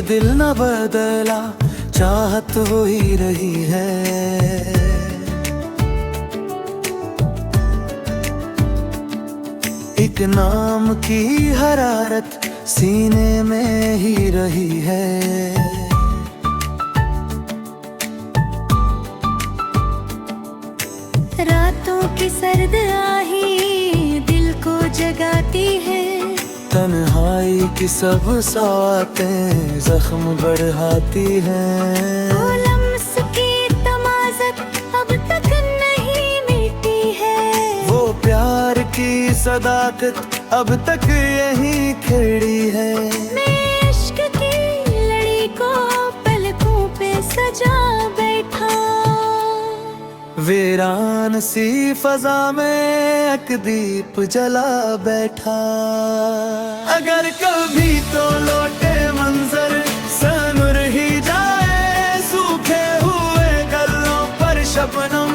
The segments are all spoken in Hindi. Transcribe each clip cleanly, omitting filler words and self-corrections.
दिल न बदला, चाहत हो ही रही है। एक नाम की हरारत सीने में ही रही है। रातों की सर्द आही दिल को जगाती है। तन्हाई की सब सातें जख्म बढ़ाती हैं। वो लम्स की तमाज़त अब तक नहीं मिटी है। वो प्यार की सदाकत अब तक यहीं खड़ी है। मैं इश्क की लड़ी को पलकों पे सजा बैठा। वीरान सी फजा में एक दीप जला बैठा। अगर कभी तो लौटे मंजर सनुर ही जाए, सूखे हुए गलों पर शबनम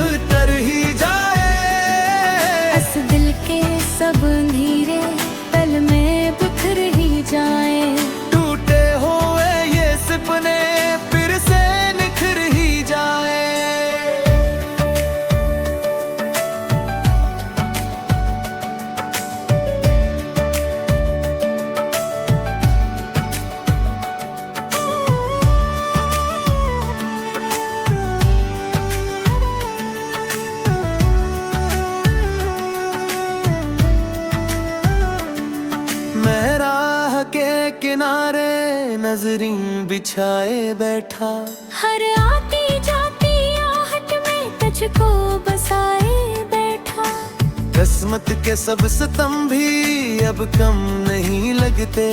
उतर ही जाए। इस दिल के सब अंधेरे पल में बिखर ही जाए। टूटे हुए ये सपने फिर से निखर ही जाए। मैं राह के किनारे नजरीं बिछाए बैठा। हर आती जाती आहट में तुझको बसाए बैठा। किस्मत के सब सितम भी अब कम नहीं लगते।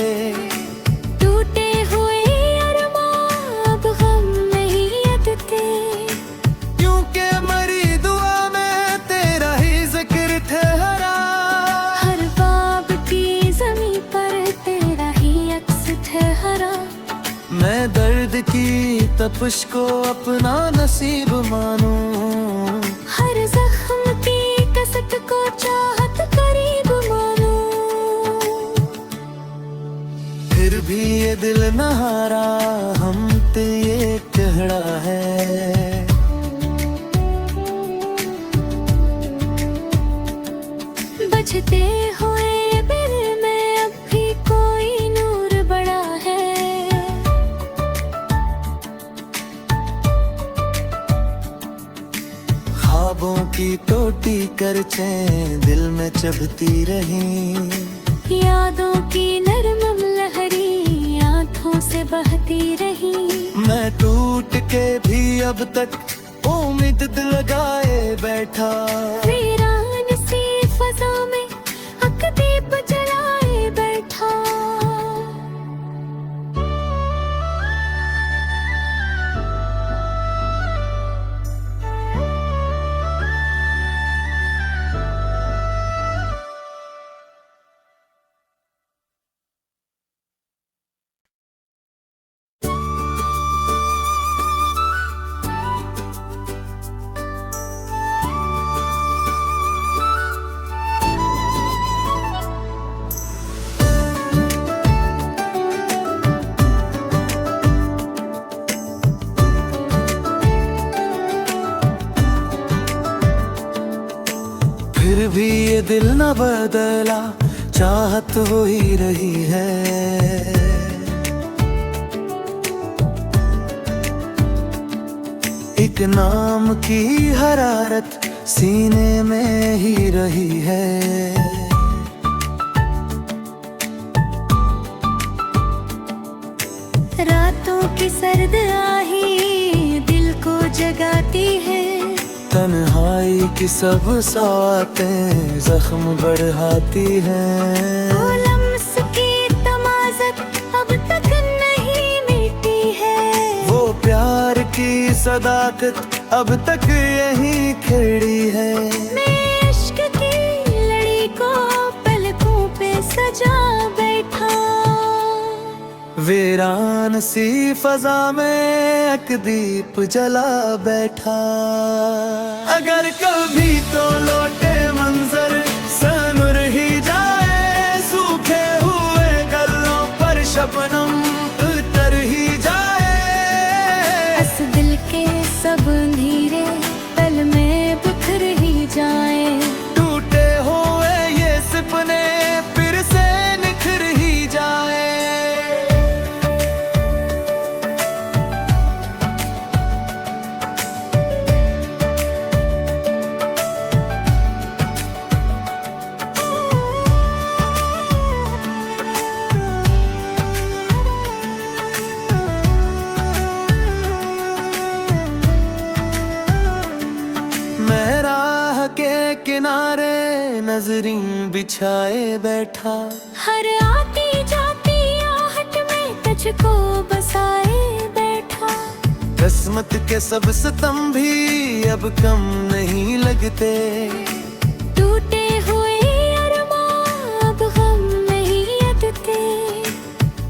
टूटे हुए अरमां अब गम नहीं अटते। क्योंकि मरी दुआ में तेरा ही जिक्र ठहरा। हर बाब की ज़मीं पर तेरा ही अक्स ठहरा। मैं दर्द की तपिश को अपना नसीब मानूं। हर जख्म की कसक को चाहत करीब मानूं। फिर भी ये दिल न हारा, हम ते ये कहड़ा है। बचते हुए दिल में अब भी कोई नूर बड़ा है। ख्वाबों की टोटी करचें दिल में चुभती रहीं। यादों की नरम लहरी आँखों से बहती रही। मैं टूट के भी अब तक उम्मीद लगाए बैठा। वीरान सी फजा में हक दीप जलाए बैठा। फिर भी ये दिल न बदला, चाहत हो ही रही है। एक नाम की हरारत सीने में ही रही है। रातों की सर्द आही दिल को जगाती है। तन्हाई की सब सातें जख्म बढ़ाती हैं। वो लम्स की तमाज़त अब तक नहीं मिटी है। वो प्यार की सदाकत अब तक यहीं खड़ी है। मैं इश्क की लड़ी को पलकों पे सजा बैठा। वीरान सी फजा में एक दीप जला बैठा। अगर कभी तो लौटे मंजर सनुर ही जाए, सूखे हुए गलों पर शबनम उतर किनारे नजरीं बिछाए बैठा, हर आती जाती आहट में तुझको बसाए बैठा। किस्मत के सब सितम भी अब कम नहीं लगते, टूटे हुए अरमां अब गम नहीं अटते।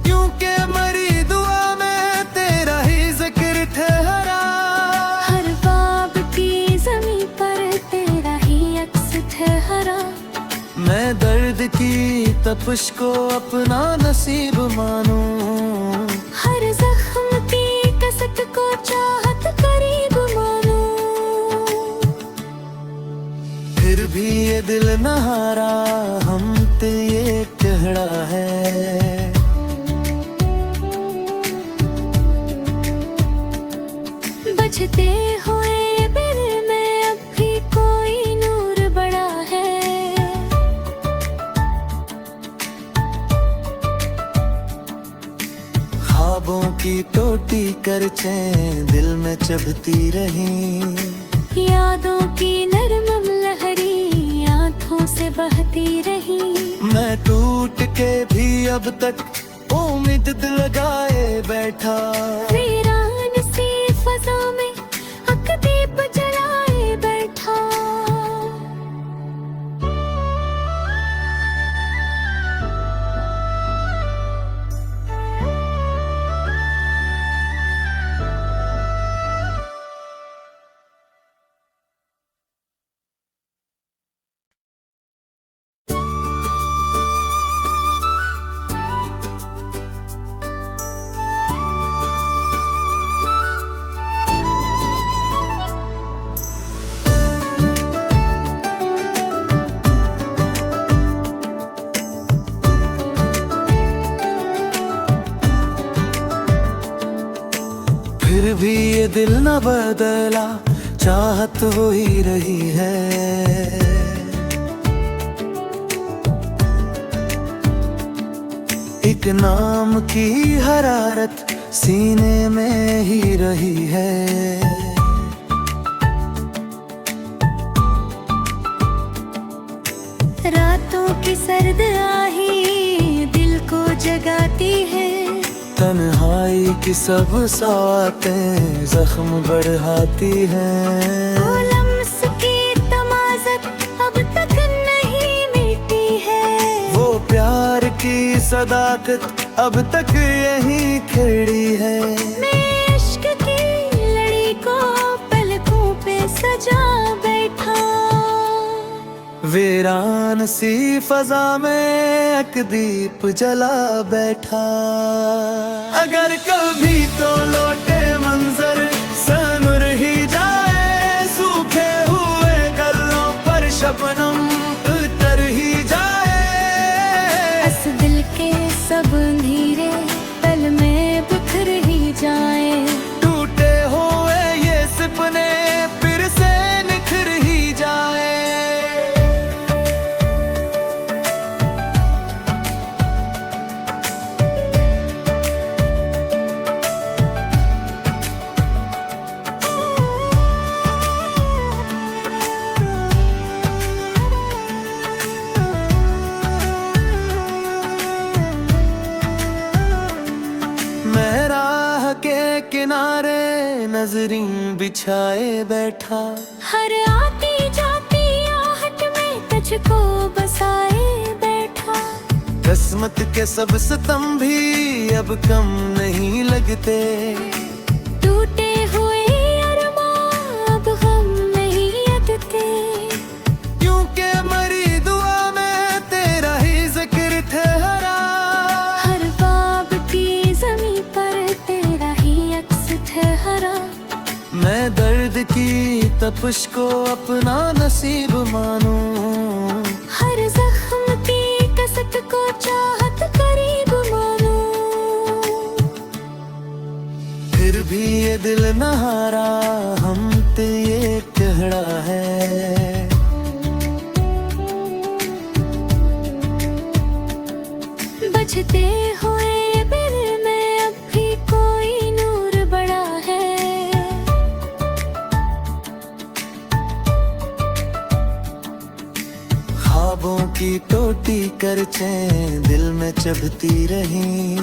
क्योंकि मरी दुआ में तेरा ही जिक्र ठहरा, हर बाब की ज़मीं पर तेरा ही अक्स ठहरा। मैं दर्द की तपिश को अपना नसीब मानूं, हर जख्म की कसक को चाहत करीब मानूं। फिर भी ये दिल न हारा, हम ते ये कहड़ा है। बजते हुए दिल में अब भी कोई नूर बड़ा है। ख्वाबों की टोटी करचें दिल में चबती रही, यादों की नरम लहरी आँखों से बहती रही। मैं टूट के भी अब तक उम्मीद लगाए बैठा, वीरान सी फजा में अकदीप जलाए बैठा। फिर भी ये दिल न बदला, चाहत हो ही रही है। एक नाम की हरारत सीने में ही रही है। रातों की सर्द आही दिल को जगाती है, तन्हाई की सब सातें जख्म बढ़ाती हैं। वो लम्स की तमाज़त अब तक नहीं मिटी है। वो प्यार की सदाकत अब तक यहीं खड़ी है। मैं इश्क की लड़ी को पलकों पे सजा बैठा, वीरान सी फजा में अकदीप जला बैठा। अगर कभी तो लौटे मंजर सनर ही जाए, सूखे हुए गलों पर शबनम उतर ही जाए। इस दिल के सब अंधेरे पल में बिखर ही जाए। टूटे हुए ये सपने फिर से निखर ही जाए। मैं राह के किनारे नजरीं बिछाए बैठा, हर आती जाती आहट में तुझको बसाए बैठा। किस्मत के सब सितम भी अब कम नहीं लगते, टूटे हुए अरमां अब गम नहीं अटते। क्योंकि मरी दुआ में तेरा ही जिक्र ठहरा। हर बाब की ज़मीं पर तेरा ही अक्स ठहरा। मैं दर्द की तपिश को अपना नसीब मानूं, हर जख्म की कसक को चाहत करीब मानूं। फिर भी ये दिल न हारा, हम ते ये कहड़ा है। बजते हुए दिल में अब भी कोई नूर बड़ा है। ख्वाबों की टोटी कर चैन दिल में चुभती रही।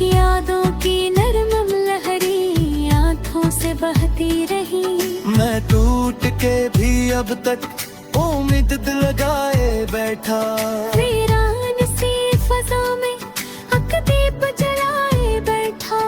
यादों की नरम लहरी आँखों से बहती रही। मैं टूट के भी अब तक उम्मीद लगाए बैठा। वीरान सी फजा में अकदीप जलाए बैठा।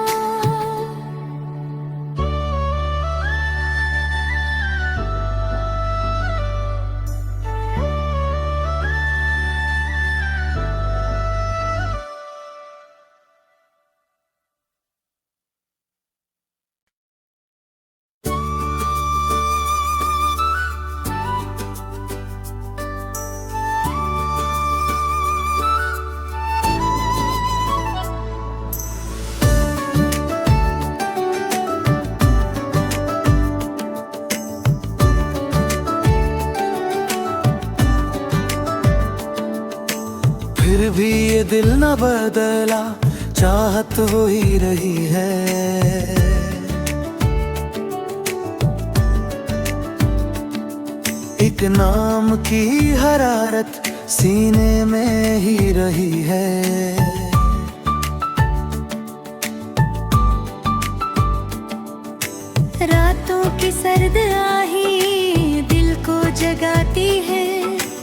फिर भी ये दिल न बदला, चाहत हो ही रही है। एक नाम की हरारत सीने में ही रही है। रातों की सर्द आही दिल को जगाती है।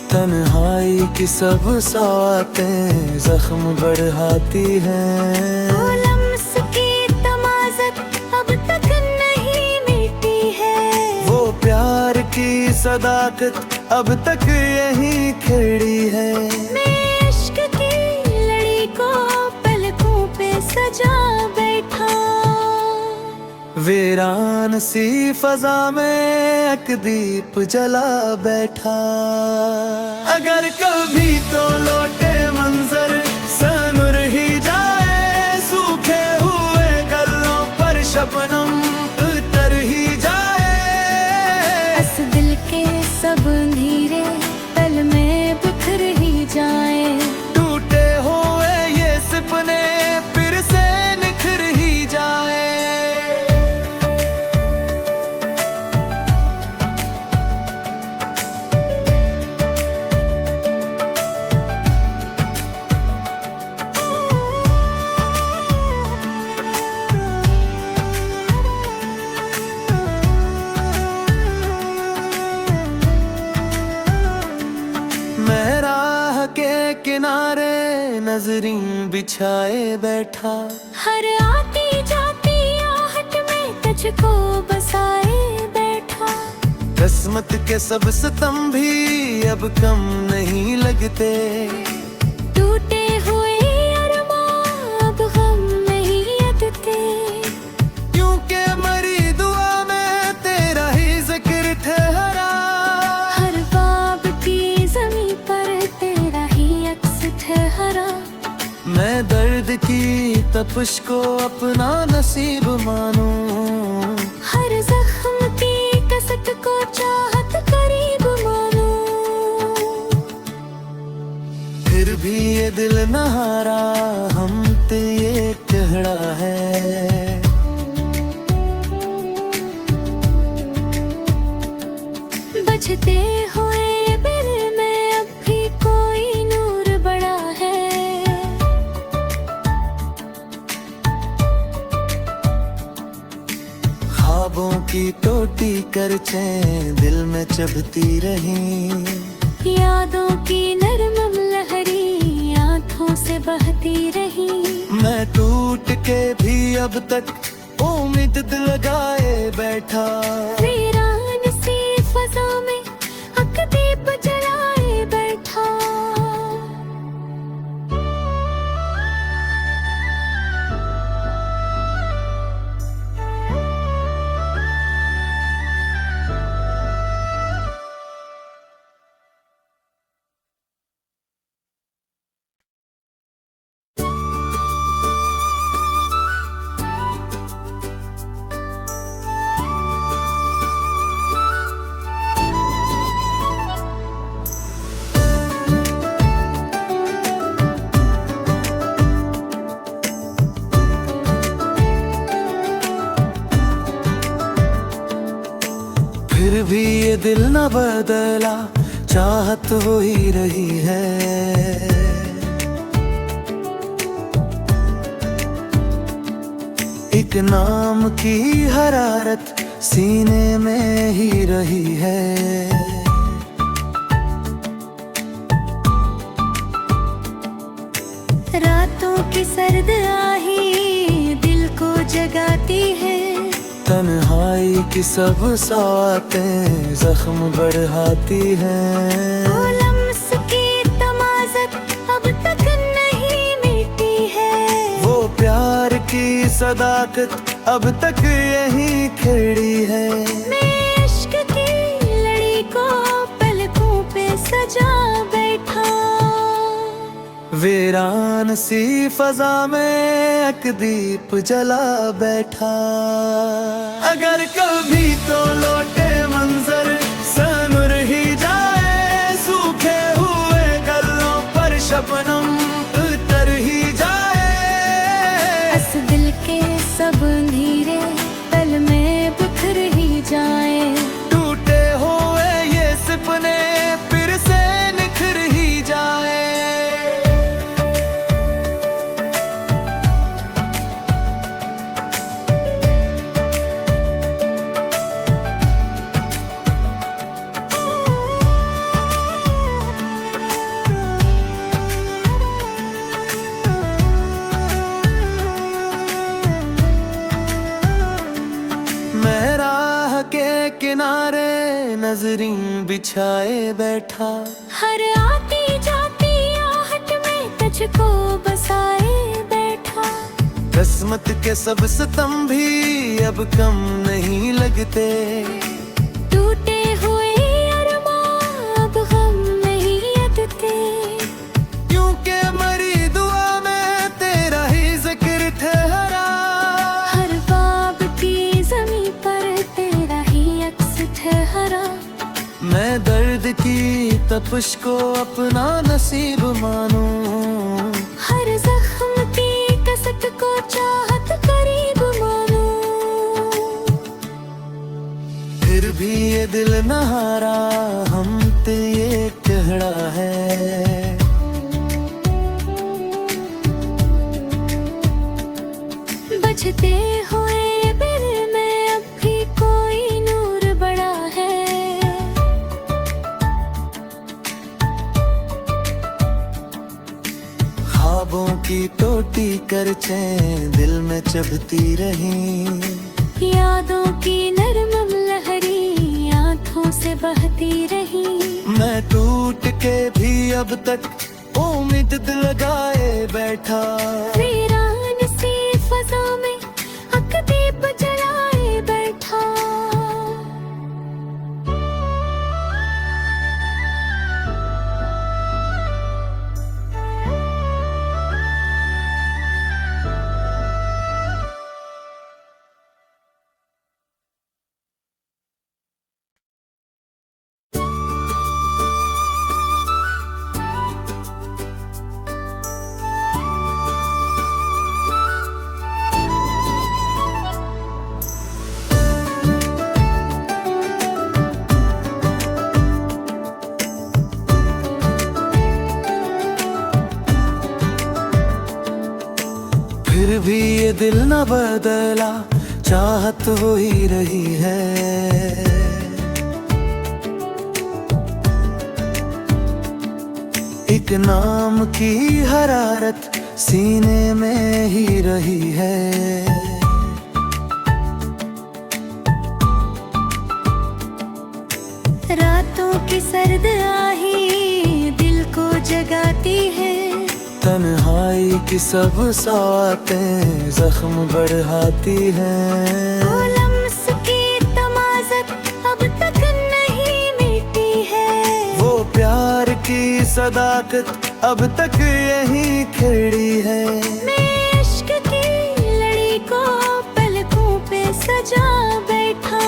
तन्हाई की सब सातें जख्म बढ़ाती हैं। वो लम्स की तमाज़त अब तक नहीं मिटी है। वो प्यार की सदाकत अब तक यहीं खड़ी है। मैं इश्क की लड़ी को पलकों पे सजा बैठा। वीरान सी फजा में एक दीप जला बैठा। अगर कभी तो लौटे मंजर सनुर ही जाए। सूखे हुए गलों पर शबनम उतर ही जाए। इस दिल के सब अंधेरे पल में बिखर ही जाए। टूटे हुए ये सपने फिर से निखर ही जाए। मैं राह के किनारे नजरीं बिछाए बैठा। हर आती जाती आहट में तुझको बसाए बैठा। किस्मत के सब सितम भी अब कम नहीं लगते। टूटे हुए अरमां अब हम नहीं अटते। क्योंकि मरी दुआ में तेरा ही जिक्र ठहरा। हर बाब की ज़मीं पर तेरा ही अक्स ठहरा। मैं दर्द की तपिश को अपना नसीब मानूं। हर जख्म की कसक को चाहत करीब मानूं। फिर भी ये दिल न हारा, हम ते ये कहड़ा है। बजते हुए दिल में अब भी कोई नूर बड़ा है। ख्वाबों की टोटी कर चैन दिल में चुभती रही। यादों की नरम लहरी आँखों से बहती रही। मैं टूट के भी अब तक उम्मीद लगाए बैठा। वीरान सी फजा में अकदीप जलाए बैठा। फिर भी ये दिल न बदला, चाहत हो ही रही है। एक नाम की हरारत सीने में ही रही है। रातों की सर्द आही दिल को जगाती है। तन्हाई की सब सातें जख्म बढ़ाती हैं। वो लम्स की तमाज़त अब तक नहीं मिटी है। वो प्यार की सदाकत अब तक यहीं खड़ी है। मैं इश्क की लड़ी को पलकों पे सजा बैठा। वीरान सी फजा में एक दीप जला बैठा। अगर कभी तो लौटे मंजर सनूर ही जाए। सूखे हुए गलों पर शबनम उतर ही जाए। इस दिल के सब अंधेरे पल में बिखर ही जाए। टूटे हुए ये सपने फिर से निखर ही जाए। मैं राह के किनारे नजरीं बिछाए बैठा। हर आती जाती आहट में तुझको बसाए बैठा। किस्मत के सब सितम भी अब कम नहीं लगते। टूटे हुए अरमां अब गम नहीं अटते। क्योंकि मरी दुआ में तेरा ही जिक्र ठहरा। हर बाब की ज़मीं पर तेरा ही अक्स ठहरा। मैं दर्द की तपिश को अपना नसीब मानूं। हर जख्म की कसक को चाहत करीब मानूं। फिर भी ये दिल न हारा हम ते ये कहड़ा है। बजते हुए दिल में अब भी कोई नूर बड़ा है। ख्वाबों की टोटी करचें दिल में चबती रहीं। यादों की नरम लहरी आँखों से बहती रही। मैं टूट के भी अब तक उम्मीद लगाए बैठा। वीरान सी फजा में अक दीप जलाए बैठा। फिर भी ये दिल न बदला चाहत हो ही रही है। एक नाम की हरारत सीने में ही रही है। रातों की सर्द आही दिल को जगाती है। तन्हाई की सब सातें जख्म बढ़ाती हैं। वो लम्स की तमाज़त अब तक नहीं मिटी है। वो प्यार की सदाकत अब तक यहीं खड़ी है। मैं इश्क की लड़ी को पलकों पे सजा बैठा।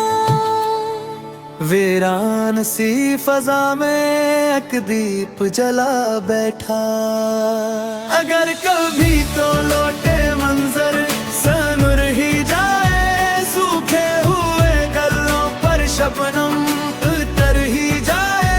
वीरान सी फजा में एक दीप जला बैठा। अगर कभी तो लौटे मंजर सनूर ही जाए। सूखे हुए गलों पर शबनम उतर ही जाए।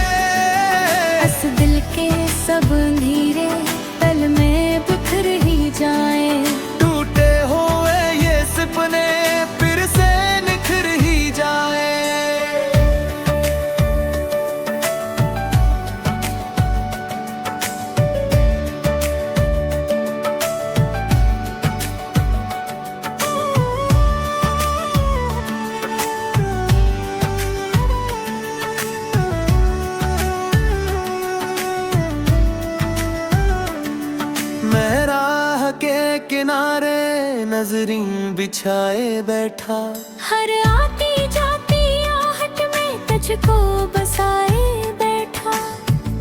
नजरीं बिछाए बैठा। हर आती जाती आहट में तुझको बसाए बैठा।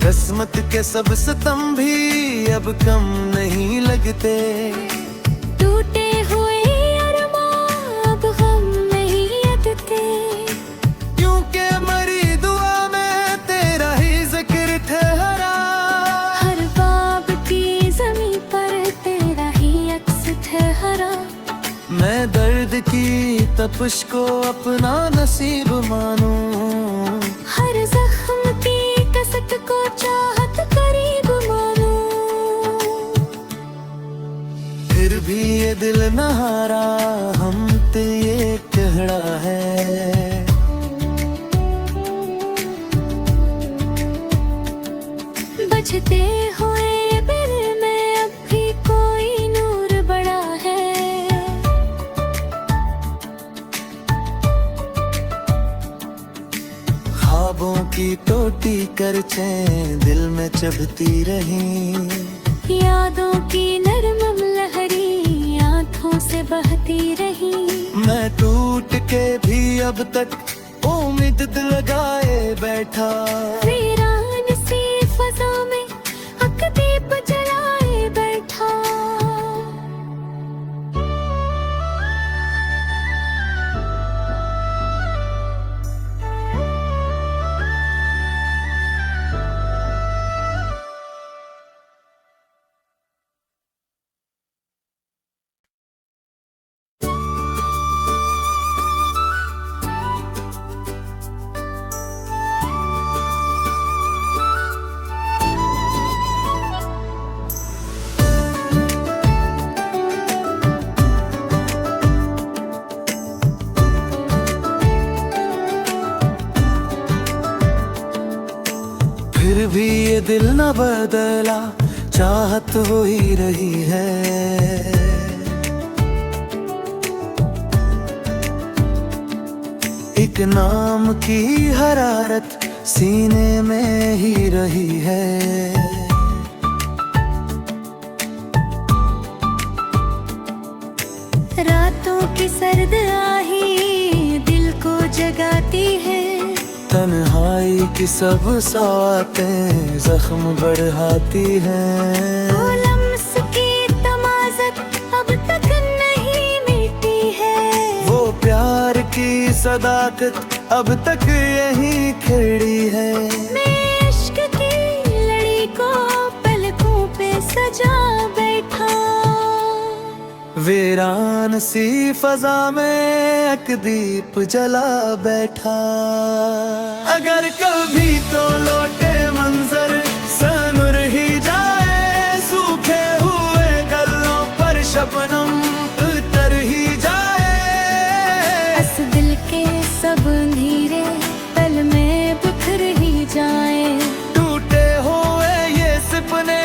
किस्मत के सब सितम भी अब कम नहीं लगते। टूटे हुए अरमां अब हम नहीं अटते। क्योंकि मरी दुआ में तेरा ही जिक्र ठहरा। हर बाब की ज़मीं पर तेरा ही अक्स ठहरा। मैं दर्द की तपिश को अपना नसीब मानूं। हर जख्म की कसक को चाहत करीब मानूं। फिर भी ये दिल न हारा, हम ते ये कहड़ा है। बजते हुए दिल में अब भी कोई नूर बड़ा है। ख्वाबों की टोटी करचें दिल में चुभती रही। यादों की नरम लहरी आँखों से बहती रही। मैं टूट के भी अब तक उम्मीद लगाए बैठा। वीरान सी फज़ा में अकदीप जलाए बैठा। फिर भी ये दिल न बदला, चाहत हो ही रही है। एक नाम की हरारत सीने में ही रही है। रातों की सर्द आही दिल को जगाती है। तन्हाई की सब सातें जख्म बढ़ाती हैं। वो लम्स की तमाज़त अब तक नहीं मिटी है। वो प्यार की सदाकत अब तक यहीं खड़ी है। मैं इश्क की लड़ी को पलकों पे सजा बैठा। वीरान सी फजा में एक दीप जला बैठा। अगर कभी तो लौटे मंजर सनुर ही जाए। सूखे हुए गलों पर शबनम उतर ही जाए। इस दिल के सब अंधेरे पल में बिखर ही जाए। टूटे हुए ये सपने